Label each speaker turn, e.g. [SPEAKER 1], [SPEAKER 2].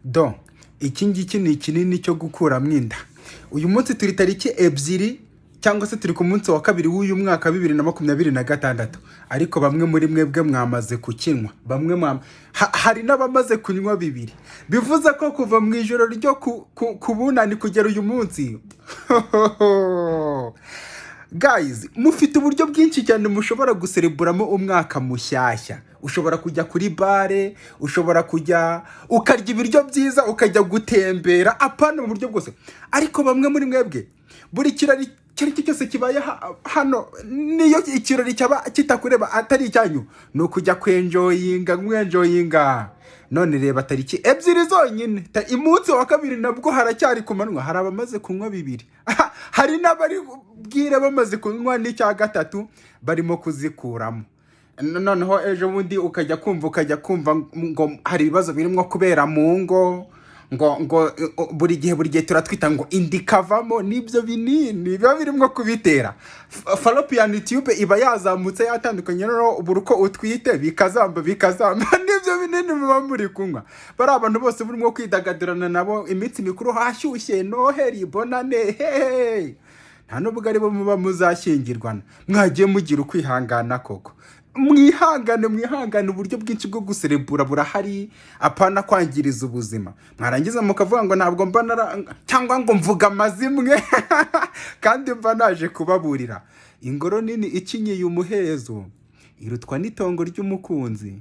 [SPEAKER 1] do iki ngiki ni ikinini cyo gukuramo inda. Uyu munsi turi tariki 2 cyangwa se turi ku munsi wa kabiri w'uyu mwaka 2026, ariko bamwe muri mwebwe mwamaze kukinywa, hari n'abamaze kunywa 2. Bivuze ko kuva mu ijoro ryo kubunani kugera uyu munsi guys, mufite uburyo bwinshi cyane mushobora gusereburamo umwaka mushyashya. Ushobora kujya kuri bare, ushobora kujya ukarya ibiryo byiza, ukajya gutembera, apana mu buryo bwose. Ariko bamwe muri mwebwe buri kirari cyose kibaye hano, niyo ikirori cyaba kitakureba atari icyanyu, no kujya kwenjoyinga. None reba tariki 2 zonyine, umunsi wa kabiri nabwo haracyari kumanwa, hari abamaze kunywa 2. Hari n'abari bwire bamaze kunywa n'icya gatatu barimo kuzikuramo. Noneho ejo bundi ukajya kumva ngo hari ibibazo birimo kubera mu ngo, ngo buri gihe turatwita ngo indikavamo, nibyo binini biba birimo kubitera. Fallopian tube iba yazamutse yatandukanye, no buri uko utwite bikazamba nibyo binini muba muri kunywa. Bari abantu bose burimo kwidagadurana nabo, iminsi mikuru hashyushye, Noheri, Bonane, nta nubwo ari bo muba muzashyingirwana. Mwagiye mugira ukwihangana koko. Mwihangane, uburyo bwinshi bwo guserebura burahari, apana kwangiriza ubuzima. Mwarangiza mukavuga ngo ntabwo mba cyangwa ngo mvuga amazimwe kandi mba naje kubaburira. Ingoro nini icinyiye umuhezo irutwa n'itongo ry'umukunzi.